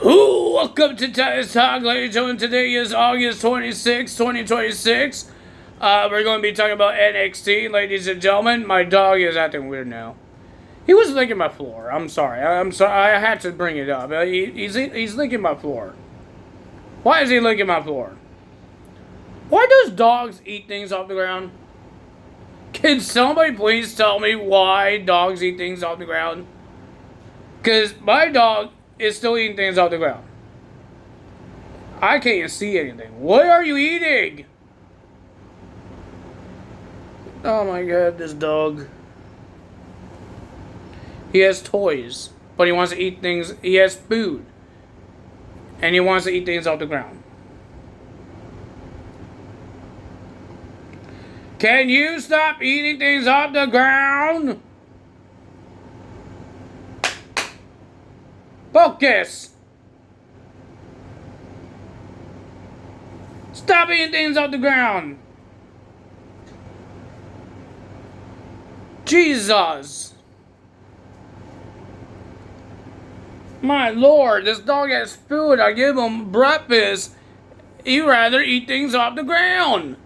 Welcome to Tennis Talk, ladies and gentlemen. Today is August 26, 2026. We're going to be talking about NXT, ladies and gentlemen. My dog is acting weird now. He was licking my floor. I'm sorry. I had to bring it up. He's licking my floor. Why is he licking my floor? Why does dogs eat things off the ground? Can somebody please tell me why dogs eat things off the ground? Because my dog is still eating things off the ground. I can't even see anything. What are you eating? Oh my god, this dog. He has toys, but he wants to eat things. He has food, and he wants to eat things off the ground. Can you stop eating things off the ground? Focus! Stop eating things off the ground! Jesus! My lord, this dog has food. I give him breakfast. He'd rather eat things off the ground.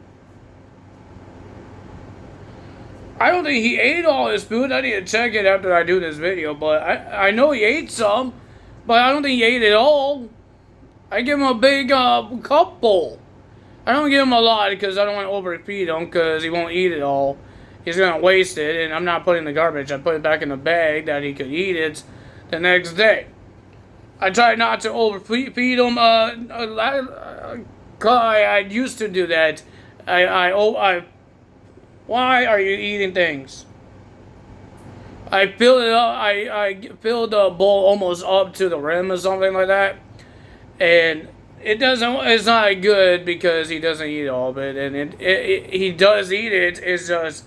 I don't think he ate all his food. I need to check it after I do this video, but I know he ate some. But I don't think he ate it all. I give him a big cup bowl. I don't give him a lot because I don't want to overfeed him because he won't eat it all. He's going to waste it, and I'm not putting it in the garbage. I put it back in the bag that he could eat it the next day. I try not to overfeed him. I used to do that. Why are you eating things? I filled it up. I filled the bowl almost up to the rim or something like that, and it doesn't. It's not good because he doesn't eat all of it, and he does eat it. It's just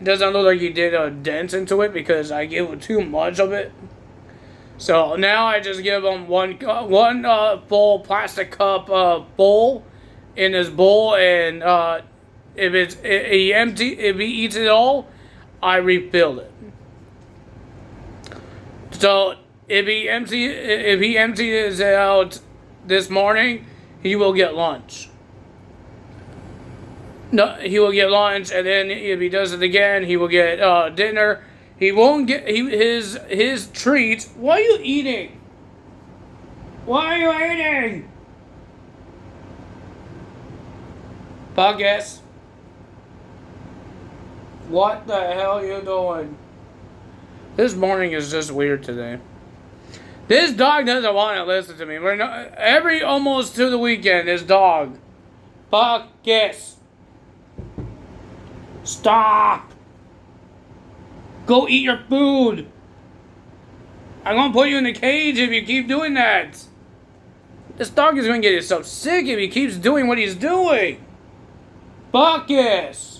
it doesn't look like he did a dent into it because I gave him too much of it. So now I just give him one full plastic cup bowl in his bowl, and if he eats it all, I refill it. So if he empties it out this morning, he will get lunch. No, he will get lunch, and then if he does it again, he will get dinner. He won't get his treats. What are you eating? What are you eating? Buckets. What the hell are you doing? This morning is just weird today. This dog doesn't want to listen to me. Almost to the weekend, this dog. Buckets. Stop. Go eat your food. I'm going to put you in the cage if you keep doing that. This dog is going to get himself sick if he keeps doing what he's doing. Buckets.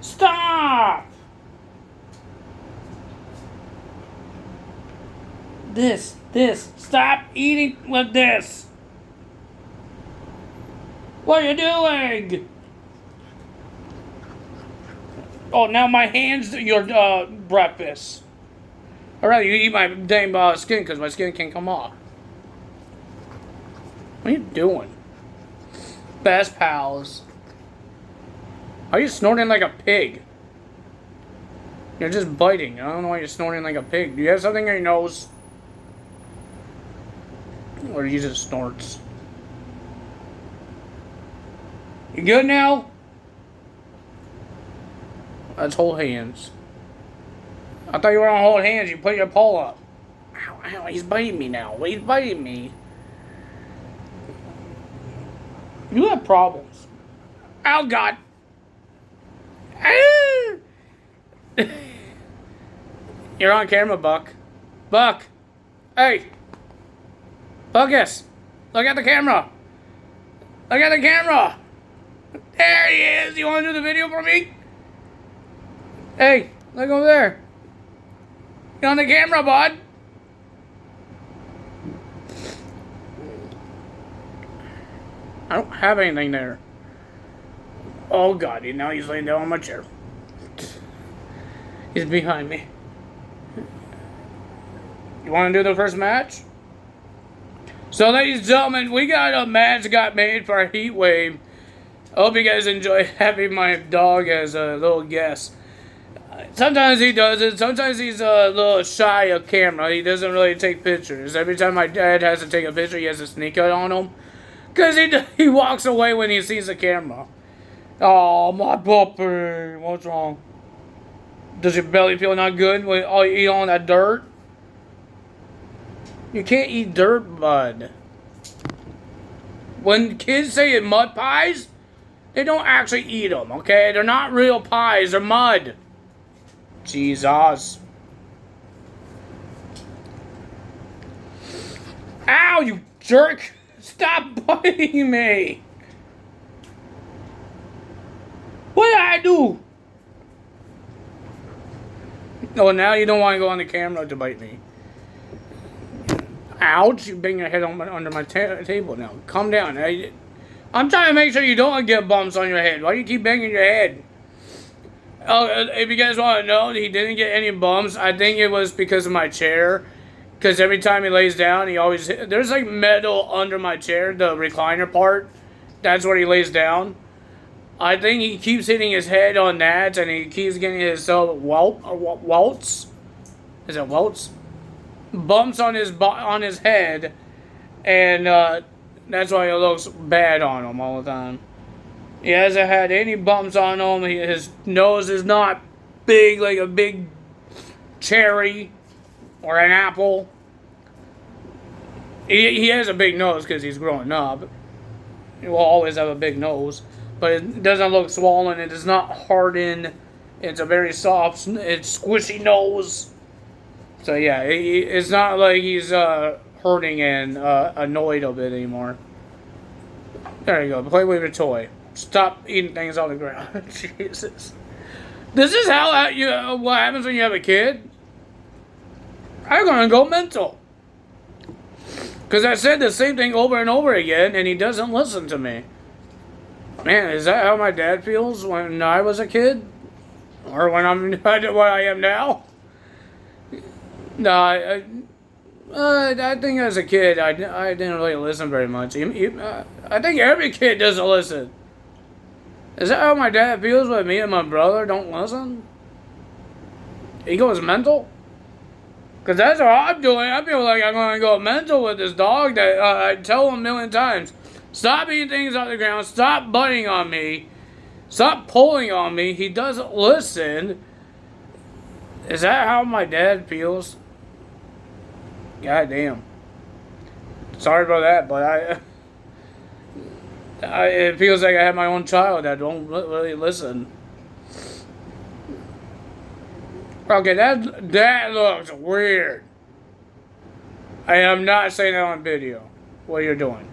Stop! This. Stop eating with this. What are you doing? Oh, now my hands your breakfast. I'd rather you eat my dang skin because my skin can't come off. What are you doing? Best pals. Are you snorting like a pig? You're just biting. I don't know why you're snorting like a pig. Do you have something in your nose? Or you just snorts? You good now? Let's hold hands. I thought you were gonna hold hands. You put your paw up. Ow, ow, he's biting me now. He's biting me. You have problems. Oh, God. You're on camera, Buck. Buck. Hey. Buckus. Look at the camera. Look at the camera. There he is. You want to do the video for me? Hey, look over there. You're on the camera, bud. I don't have anything there. Oh, God. Now he's laying down on my chair. He's behind me. You want to do the first match? So, ladies and gentlemen, we got a match that got made for a Heat Wave. I hope you guys enjoy having my dog as a little guest. Sometimes he does it. Sometimes he's a little shy of camera. He doesn't really take pictures. Every time my dad has to take a picture, he has to sneak it on him. Because he walks away when he sees the camera. Oh, my puppy. What's wrong? Does your belly feel not good when all you eat on that dirt? You can't eat dirt, bud. When kids say mud pies, they don't actually eat them, okay? They're not real pies. They're mud. Jesus. Ow, you jerk. Stop biting me. What did I do? Oh, now you don't want to go on the camera to bite me. Ouch, you bang your head under my table now. Calm down. I'm trying to make sure you don't get bumps on your head. Why do you keep banging your head? Oh, if you guys want to know, he didn't get any bumps. I think it was because of my chair. Because every time he lays down, he always... There's like metal under my chair, the recliner part. That's where he lays down. I think he keeps hitting his head on that, and he keeps getting his welts. Is it welts? Bumps on his head, and that's why it looks bad on him all the time. He hasn't had any bumps on him. His nose is not big like a big cherry or an apple. He has a big nose because he's growing up. He will always have a big nose. But it doesn't look swollen. It does not harden. It's a very soft, it's squishy nose. So yeah, it's not like he's hurting and annoyed a bit anymore. There you go. Play with your toy. Stop eating things on the ground. Jesus. This is how what happens when you have a kid. I'm gonna go mental. Because I said the same thing over and over again, and he doesn't listen to me. Man, is that how my dad feels when I was a kid? Or when I'm what I am now? No, I think as a kid, I didn't really listen very much. I think every kid doesn't listen. Is that how my dad feels when me and my brother don't listen? He goes mental? Because that's what I'm doing. I feel like I'm going to go mental with this dog that I tell him a million times. Stop eating things on the ground. Stop biting on me. Stop pulling on me. He doesn't listen. Is that how my dad feels? God damn. Sorry about that, but it feels like I have my own child that don't really listen. Okay, that looks weird. I am not saying that on video. What you're doing.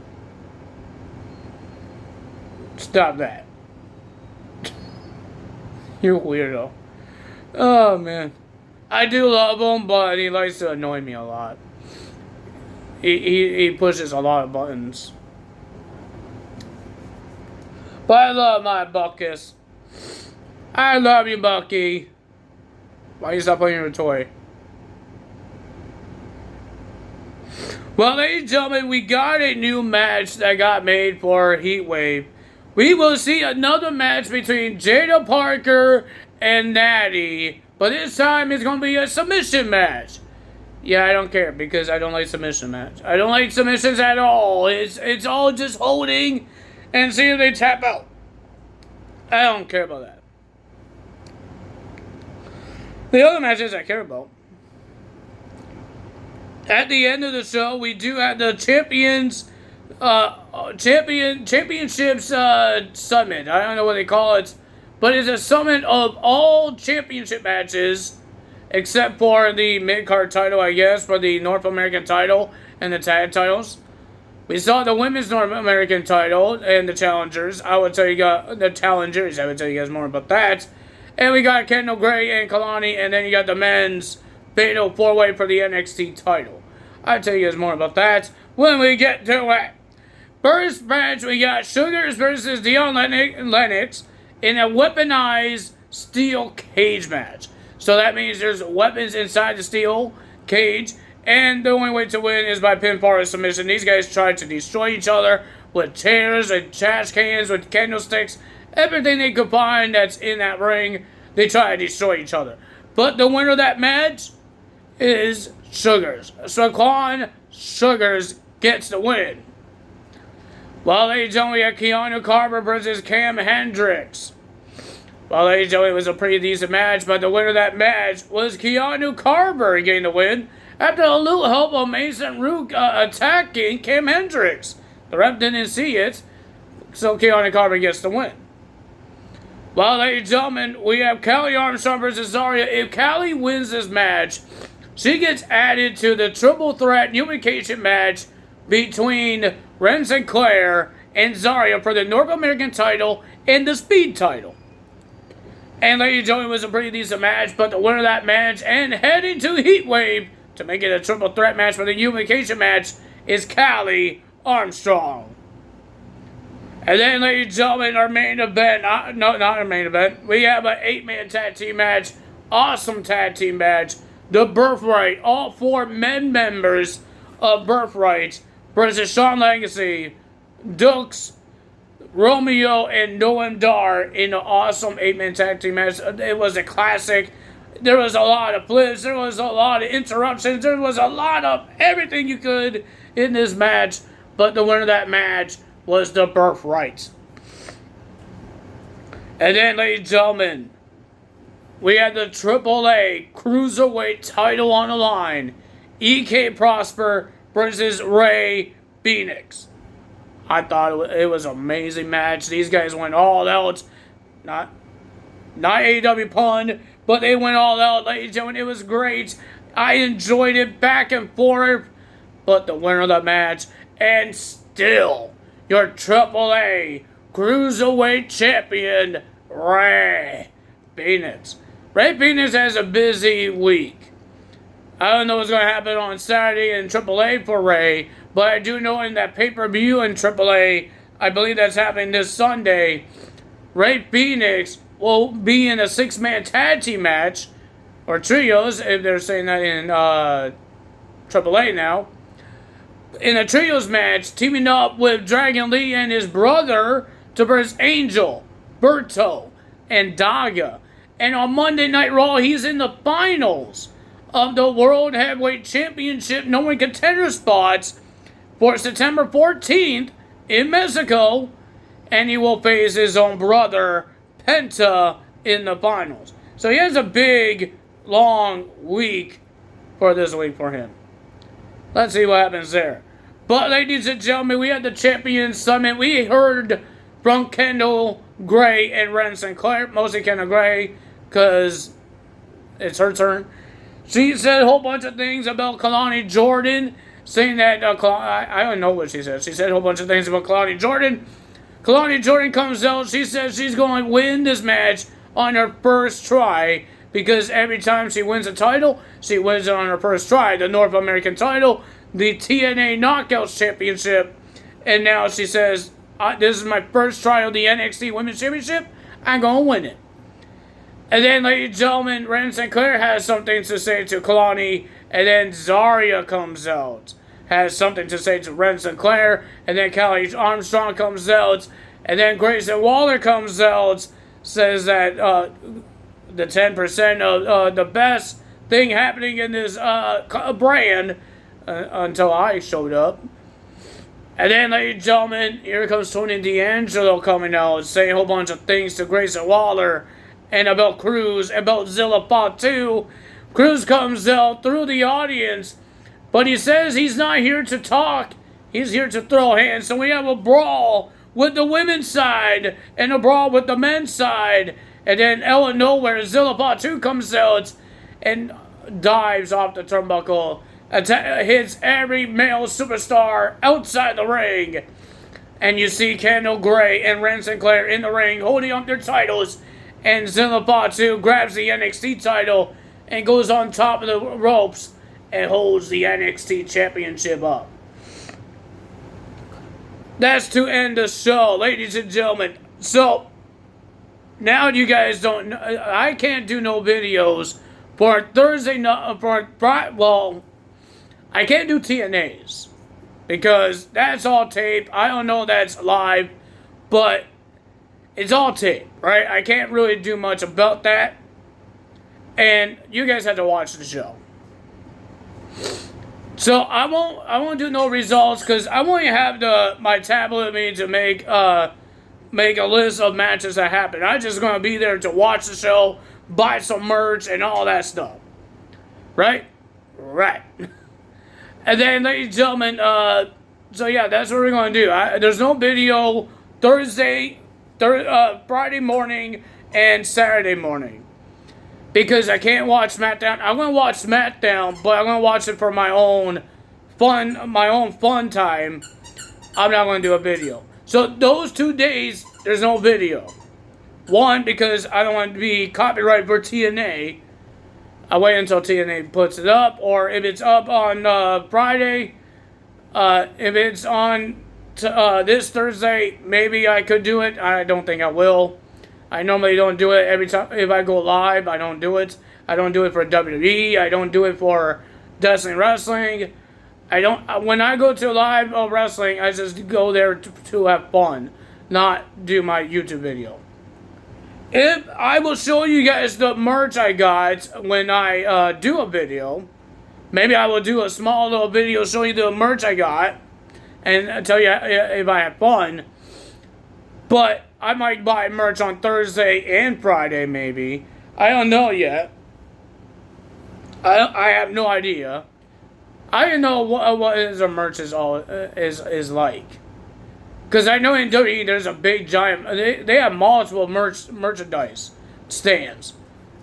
Stop that. You weirdo. Oh, man. I do love him, but he likes to annoy me a lot. He pushes a lot of buttons. But I love my Buckus. I love you, Bucky. Why you stop playing your toy? Well, ladies and gentlemen, we got a new match that got made for Heat Wave. We will see another match between Jada Parker and Natty. But this time it's going to be a submission match. Yeah, I don't care because I don't like submission match. I don't like submissions at all. It's all just holding and see if they tap out. I don't care about that. The other matches I care about. At the end of the show, we do have the championships summit. I don't know what they call it, but it's a summit of all championship matches except for the mid-card title, I guess, for the North American title and the tag titles. We saw the women's North American title and the challengers. I would tell you guys the challengers. I would tell you guys more about that. And we got Kendall Gray and Kalani, and then you got the men's fatal four-way for the NXT title. I'll tell you guys more about that when we get to it. First match, we got Sugars versus Dion Lennox in a weaponized steel cage match. So that means there's weapons inside the steel cage, And the only way to win is by pinfall or submission. These guys tried to destroy each other with chairs and trash cans, with candlesticks, everything they could find that's in that ring. They try to destroy each other. But the winner of that match is Sugars. Shaquan Sugars gets the win. Well, ladies and gentlemen, we have Keanu Carver versus Cam Hendricks. Well, ladies and gentlemen, it was a pretty decent match, but the winner of that match was Keanu Carver getting the win after a little help of Mason Rook attacking Cam Hendricks. The ref didn't see it, so Keanu Carver gets the win. Well, ladies and gentlemen, we have Kelly Armstrong versus Zarya. If Kelly wins this match, she gets added to the triple threat unification match between Ren Sinclair and Zarya for the North American title and the Speed title. And ladies and gentlemen, it was a pretty decent match, but the winner of that match and heading to Heatwave to make it a triple threat match for the unification match is Kelly Armstrong. And then, ladies and gentlemen, our main event, not our main event, we have an 8-man tag team match, awesome tag team match, the Birthright, all 4 men members of Birthright versus Shawn Legacy, Dukes, Romeo, and Noam Dar in an awesome 8-man tag team match. It was a classic. There was a lot of flips, there was a lot of interruptions, there was a lot of everything you could in this match, but the winner of that match was the Birthright. And then, ladies and gentlemen, we had the AAA Cruiserweight title on the line. EK Prosper versus Ray Phoenix. I thought it was an amazing match. These guys went all out. Not AEW pun, but they went all out, ladies and gentlemen. It was great. I enjoyed it back and forth. But the winner of the match, and still your AAA Cruiserweight Champion, Ray Phoenix. Ray Phoenix has a busy week. I don't know what's going to happen on Saturday in AAA for Ray, but I do know in that pay-per-view in AAA, I believe that's happening this Sunday, Ray Phoenix will be in a 6-man tag team match, or trios, if they're saying that in AAA now, in a trios match, teaming up with Dragon Lee and his brother to versus Angel, Berto, and Daga. And on Monday Night Raw, he's in the finals of the World Heavyweight Championship No One Contender spots for September 14th in Mexico. And he will face his own brother, Penta, in the finals. So he has a big, long week for this week for him. Let's see what happens there. But, ladies and gentlemen, we had the Champions Summit. We heard from Kendall Gray and Ren Sinclair. Mostly Kendall Gray, because it's her turn. She said a whole bunch of things about Kalani Jordan, saying that, I don't know what she said. She said a whole bunch of things about Kalani Jordan. Kalani Jordan comes out. She says she's going to win this match on her first try, because every time she wins a title, she wins it on her first try. The North American title, the TNA Knockouts Championship, and now she says, this is my first try of the NXT Women's Championship, I'm going to win it. And then, ladies and gentlemen, Ren Sinclair has something to say to Kalani, and then Zarya comes out, has something to say to Ren Sinclair, and then Kelly Armstrong comes out, and then Grayson Waller comes out, says that the 10% of the best thing happening in this brand until I showed up. And then, ladies and gentlemen, here comes Tony D'Angelo coming out, saying a whole bunch of things to Grayson Waller, and about Cruz, about Zilla Fatu. Cruz comes out through the audience, but he says he's not here to talk, he's here to throw hands. So we have a brawl with the women's side, and a brawl with the men's side. And then out of nowhere, Zilla Fatu comes out, and dives off the turnbuckle, hits every male superstar outside the ring. And you see Kendall Gray and Ren Sinclair in the ring holding up their titles. And Zilla Fatu grabs the NXT title and goes on top of the ropes and holds the NXT championship up. That's to end the show, ladies and gentlemen. So, now you guys don't know, I can't do no videos for Thursday night, I can't do TNAs because that's all tape. I don't know that's live, but it's all tape, right? I can't really do much about that. And you guys have to watch the show. So I won't do no results because I won't have my tablet with me to make a list of matches that happen. I'm just gonna be there to watch the show, buy some merch, and all that stuff. Right? Right. And then, ladies and gentlemen, so yeah, that's what we're gonna do. There's no video Friday morning and Saturday morning. Because I can't watch SmackDown. I'm gonna watch SmackDown, but I'm gonna watch it for my own fun time. I'm not gonna do a video. So those 2 days, there's no video. One, because I don't want to be copyrighted for TNA. I wait until TNA puts it up, or if it's up on Friday, if it's on this Thursday, maybe I could do it. I don't think I will. I normally don't do it every time. If I go live, I don't do it. I don't do it for WWE. I don't do it for Destiny Wrestling. When I go to live wrestling, I just go there to have fun, not do my YouTube video. If I will show you guys the merch I got when I do a video, maybe I will do a small little video showing you the merch I got and tell you if I have fun. But I might buy merch on Thursday and Friday, maybe. I don't know yet. I have no idea. I don't know what the merch is like. Because I know in WWE there's a big giant. They have multiple merchandise stands.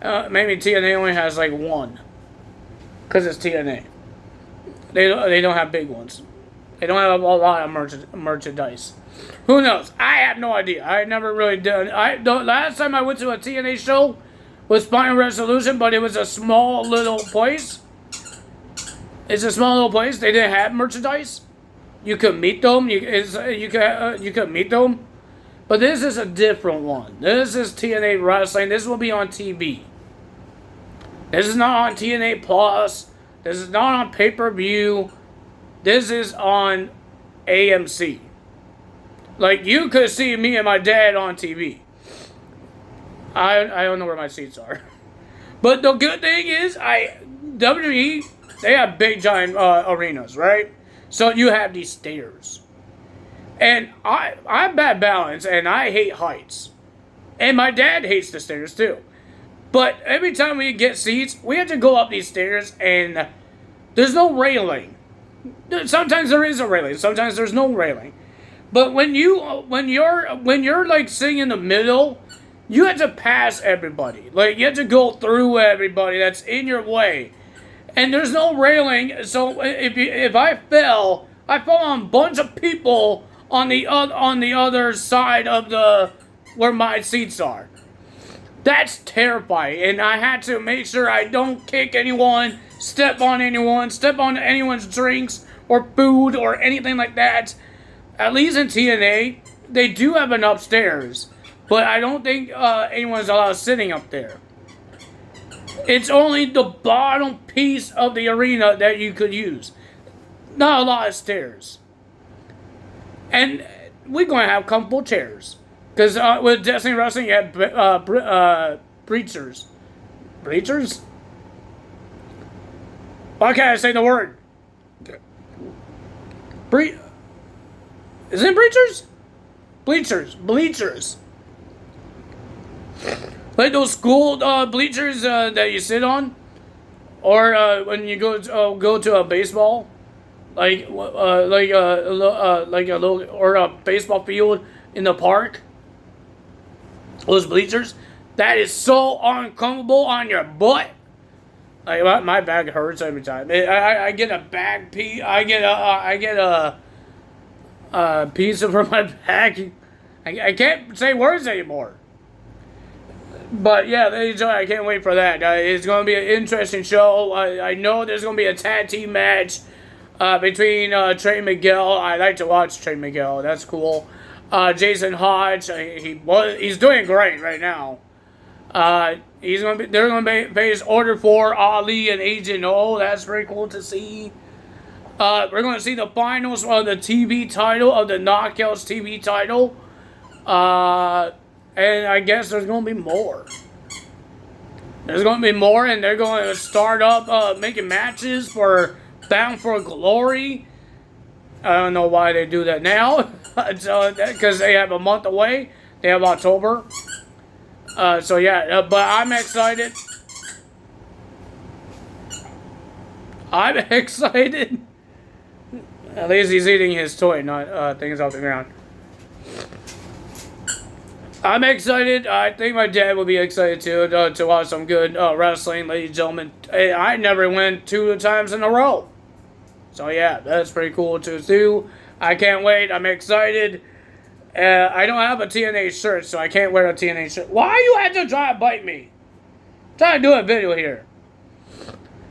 Maybe TNA only has like one. Because it's TNA. They don't have big ones. They don't have a lot of merchandise. Who knows? I have no idea. I never really done. Last time I went to a TNA show was Final Resolution, but it was a small little place. It's a small little place. They didn't have merchandise. You could meet them. You could meet them. But this is a different one. This is TNA Wrestling. This will be on TV. This is not on TNA Plus. This is not on pay-per-view. This is on AMC. Like, you could see me and my dad on TV. I don't know where my seats are. But the good thing is, WWE, they have big giant arenas, right? So you have these stairs. And I'm bad balance, and I hate heights. And my dad hates the stairs, too. But every time we get seats, we have to go up these stairs, and there's no railing. Sometimes there is a railing. Sometimes there's no railing. But when you're like sitting in the middle, you have to pass everybody. Like, you have to go through everybody that's in your way. And there's no railing, so if I fell on a bunch of people on the other side of where my seats are. That's terrifying, and I had to make sure I don't kick anyone, step on anyone's drinks or food or anything like that. At least in TNA, they do have an upstairs, but I don't think anyone's allowed sitting up there. It's only the bottom piece of the arena that you could use. Not a lot of stairs. And we're going to have comfortable chairs. Because with Destiny Wrestling, you have bleachers. Bleachers? Why can't I say the word? Is it bleachers? Bleachers. Like those school bleachers that you sit on, or when you go to a baseball, like a little or a baseball field in the park. Those bleachers, that is so uncomfortable on your butt. Like my back hurts every time. I get a back piece. I get a piece from my back. I can't say words anymore. But yeah, I can't wait for that. It's going to be an interesting show. I know there's going to be a tag team match between Trey Miguel. I like to watch Trey Miguel. That's cool. Jason Hodge. He's doing great right now. They're going to face Order 4, Ali, and Agent O. That's pretty cool to see. We're going to see the finals of the TV title, of the Knockouts TV title. And I guess there's going to be more. There's going to be more, and they're going to start up making matches for Bound for Glory. I don't know why they do that now. Because they have a month away. They have October. So yeah, but I'm excited. I'm excited. At least he's eating his toy, not things off the ground. I'm excited. I think my dad will be excited too to watch some good wrestling, ladies and gentlemen. I never went 2 times in a row. So yeah, that's pretty cool to do. I can't wait. I'm excited. I don't have a TNA shirt, so I can't wear a TNA shirt. Why you have to try to bite me? I'm trying to do a video here.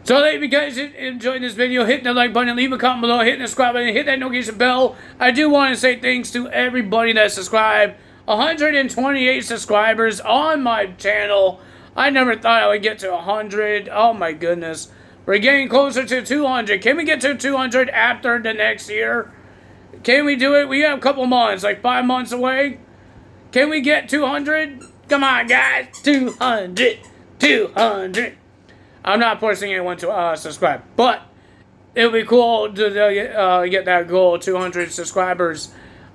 So if you guys enjoyed this video, hit the like button, leave a comment below, hit the subscribe button, hit that notification bell. I do want to say thanks to everybody that subscribed. 128 subscribers on my channel. I never thought I would get to 100. Oh my goodness. We're getting closer to 200. Can we get to 200 after the next year? Can we do it? We have a couple months, like 5 months away. Can we get 200? Come on, guys. 200. 200. I'm not forcing anyone to subscribe, but it would be cool to get that goal, 200 subscribers,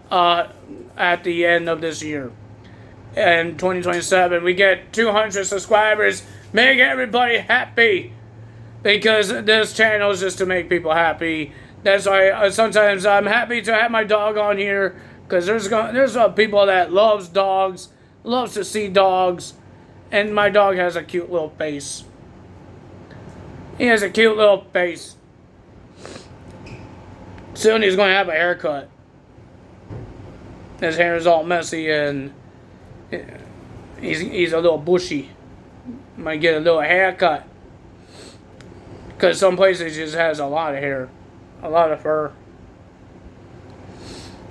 at the end of this year. In 2027, we get 200 subscribers. Make everybody happy. Because this channel is just to make people happy. That's why sometimes I'm happy to have my dog on here. Because there's people that loves dogs. Loves to see dogs. And my dog has a cute little face. He has a cute little face. Soon he's going to have a haircut. His hair is all messy and he's a little bushy. Might get a little haircut. Because some places he just has a lot of hair. A lot of fur.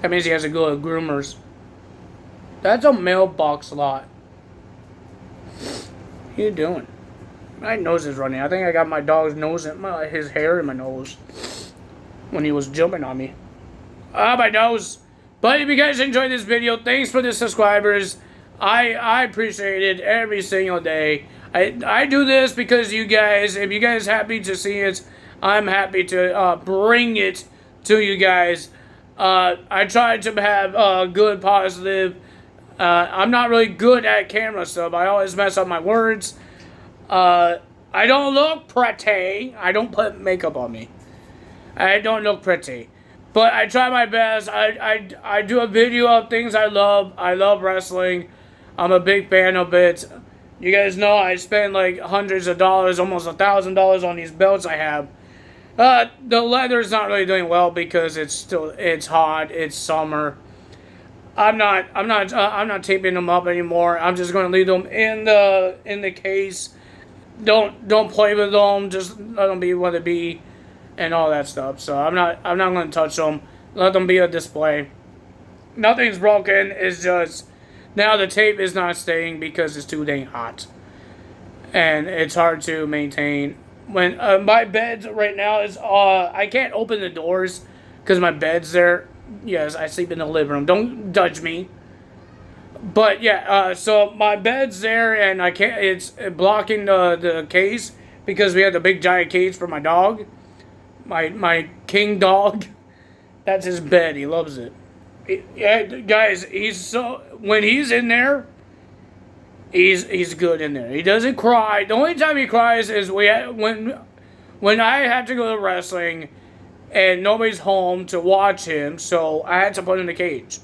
That means he has to go to groomers. That's a mailbox lot. What are you doing? My nose is running. I think I got my dog's nose in his hair in my nose. When he was jumping on me. Ah, my nose. But if you guys enjoyed this video, thanks for the subscribers. I appreciate it every single day. I do this because you guys, if you guys happy to see it, I'm happy to bring it to you guys. I try to have good, positive. I'm not really good at camera stuff. I always mess up my words. I don't look pretty. I don't put makeup on me. I don't look pretty. But I try my best. I do a video of things I love. I love wrestling. I'm a big fan of it. You guys know I spend like hundreds of dollars, almost $1,000 on these belts I have. The leather's not really doing well because it's hot. It's summer. I'm not taping them up anymore. I'm just going to leave them in the case. Don't play with them. Just let them be what they be. And all that stuff. So I'm not going to touch them. Let them be a display. Nothing's broken. It's just now the tape is not staying because it's too dang hot, and it's hard to maintain. When my bed right now is I can't open the doors because my bed's there. Yes, I sleep in the living room. Don't judge me. But yeah, so my bed's there and I can't. It's blocking the case because we have the big giant cage for my dog. My king dog, that's his bed. He loves it. Yeah, guys, when he's in there, he's good in there. He doesn't cry. The only time he cries is when I have to go to wrestling and nobody's home to watch him, so I had to put him in the cage.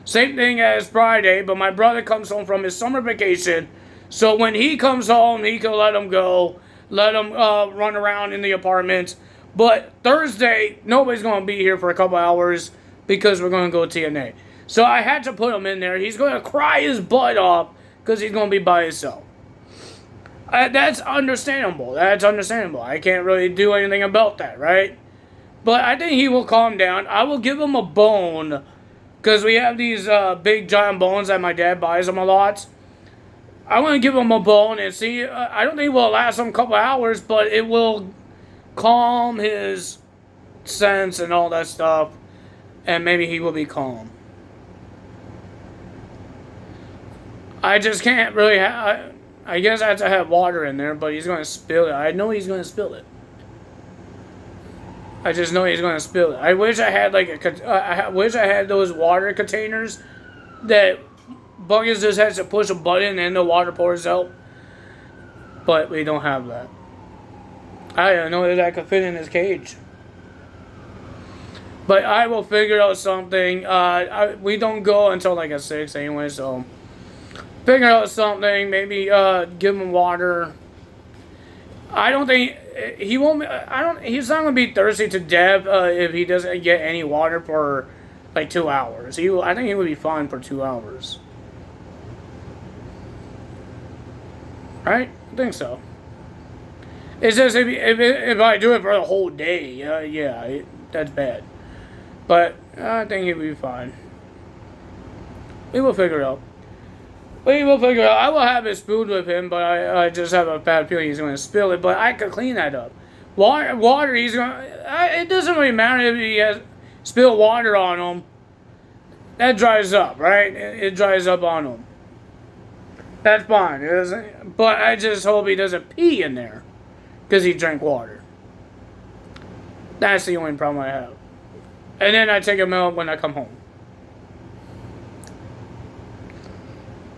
Same thing as Friday, but my brother comes home from his summer vacation, so when he comes home, he can let him go, let him run around in the apartment. But Thursday, nobody's going to be here for a couple hours because we're going to go to TNA. So I had to put him in there. He's going to cry his butt off because he's going to be by himself. That's understandable. That's understandable. I can't really do anything about that, right? But I think he will calm down. I will give him a bone because we have these big giant bones that my dad buys him a lot. I want to give him a bone and see. I don't think it will last him a couple hours, but it will calm his sense and all that stuff, and maybe he will be calm. I just can't really I guess I have to have water in there, but he's going to spill it. I know he's going to spill it. I just know he's going to spill it. I wish I had I wish I had those water containers that Buggins just has to push a button and the water pours out. But we don't have that. I don't know that I could fit in his cage. But I will figure out something. We don't go until like at 6 anyway, so figure out something. Maybe give him water. I don't think he won't. He's not gonna be thirsty to death if he doesn't get any water for like 2 hours. I think he would be fine for 2 hours. Right? I think so. It's just if I do it for the whole day, yeah, that's bad. But I think he'll be fine. We will figure it out. We will figure it out. I will have his food with him, but I just have a bad feeling he's going to spill it. But I could clean that up. Water, he's going to... It doesn't really matter if he has spilled water on him. That dries up, right? It dries up on him. That's fine. But I just hope he doesn't pee in there. Because he drank water. That's the only problem I have. And then I take him out when I come home.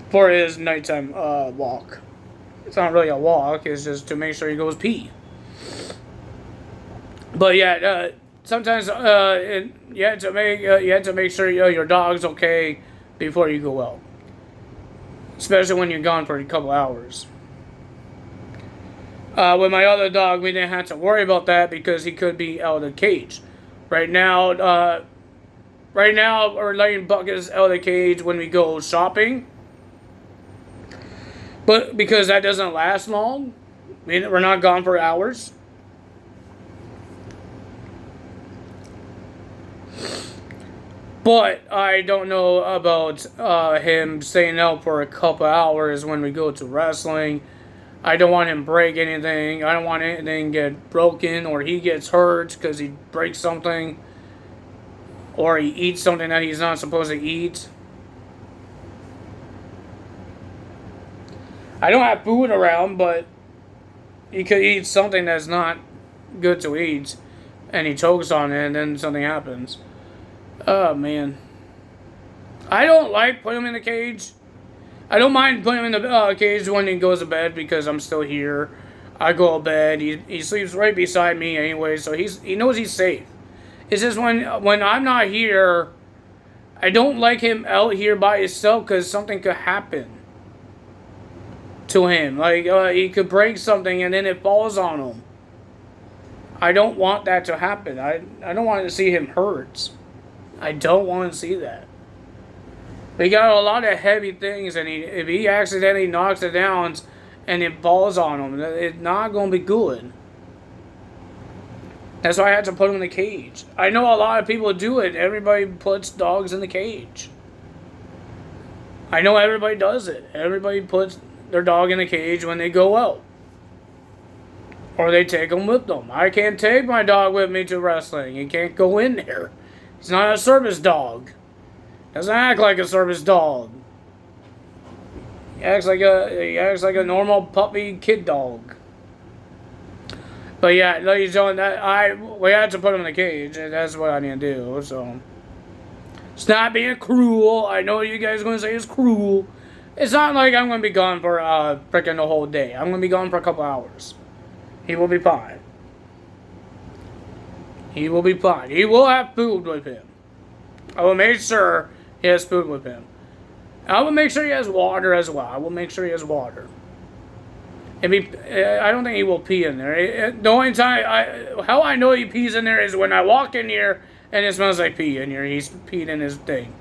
For his nighttime walk. It's not really a walk. It's just to make sure he goes pee. But yeah, sometimes you have to make sure your dog's okay before you go out. Especially when you're gone for a couple hours. With my other dog, we didn't have to worry about that because he could be out of the cage. Right now, we're letting Buckets out of the cage when we go shopping. But because that doesn't last long, we're not gone for hours. But I don't know about him staying out for a couple hours when we go to wrestling. I don't want him to break anything. I don't want anything to get broken or he gets hurt because he breaks something. Or he eats something that he's not supposed to eat. I don't have food around, but he could eat something that's not good to eat. And he chokes on it and then something happens. Oh, man. I don't like putting him in the cage. I don't mind putting him in the cage when he goes to bed because I'm still here. I go to bed. He sleeps right beside me anyway, so he knows he's safe. It's just when I'm not here, I don't like him out here by himself because something could happen to him. Like, he could break something and then it falls on him. I don't want that to happen. I don't want to see him hurt. I don't want to see that. We got a lot of heavy things, and if he accidentally knocks it down and it falls on him, it's not going to be good. That's why I had to put him in the cage. I know a lot of people do it. Everybody puts dogs in the cage. I know everybody does it. Everybody puts their dog in the cage when they go out. Or they take them with them. I can't take my dog with me to wrestling. He can't go in there. He's not a service dog. Doesn't act like a service dog. He acts like a normal puppy kid dog. But yeah, ladies and gentlemen, we had to put him in the cage, and that's what I need to do. So it's not being cruel. I know you guys are gonna say it's cruel. It's not like I'm gonna be gone for freaking the whole day. I'm gonna be gone for a couple hours. He will be fine. He will be fine. He will have food with him. I will make sure he has food with him. I will make sure he has water as well. I will make sure he has water. I don't think he will pee in there. The only time how I know he pees in there is when I walk in here and it smells like pee in here. He's peed in his thing.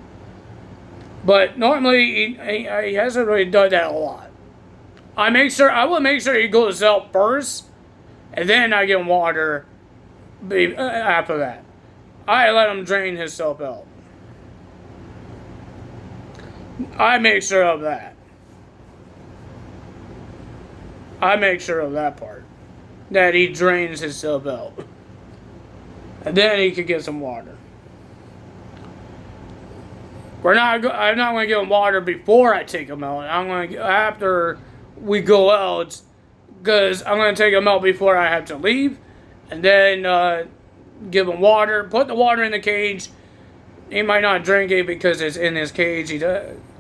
But normally he hasn't really done that a lot. I will make sure he goes out first, and then I get him water after that. I let him drain himself out. I make sure of that. I make sure of that part. That he drains himself out. and then he could get some water. I'm not going to give him water before I take him out. I'm going to after we go out, because I'm going to take him out before I have to leave, and then give him water. Put the water in the cage. He might not drink it because it's in his cage.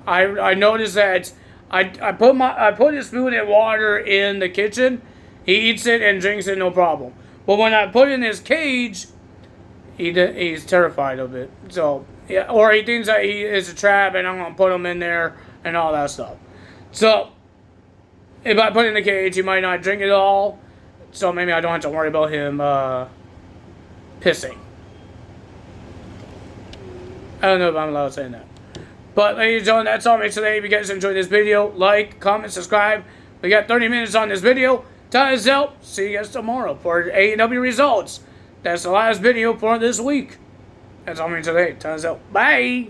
I noticed that I put his food and water in the kitchen. He eats it and drinks it, no problem. But when I put it in his cage, he's terrified of it. So yeah, or he thinks that he is a trap, and I'm gonna put him in there and all that stuff. So if I put it in the cage, he might not drink it all. So maybe I don't have to worry about him pissing. I don't know if I'm allowed to say that. But ladies and gentlemen, that's all for today. If you guys enjoyed this video, like, comment, subscribe. We got 30 minutes on this video. Time is out. See you guys tomorrow for AEW results. That's the last video for this week. That's all for today. Time is out. Bye.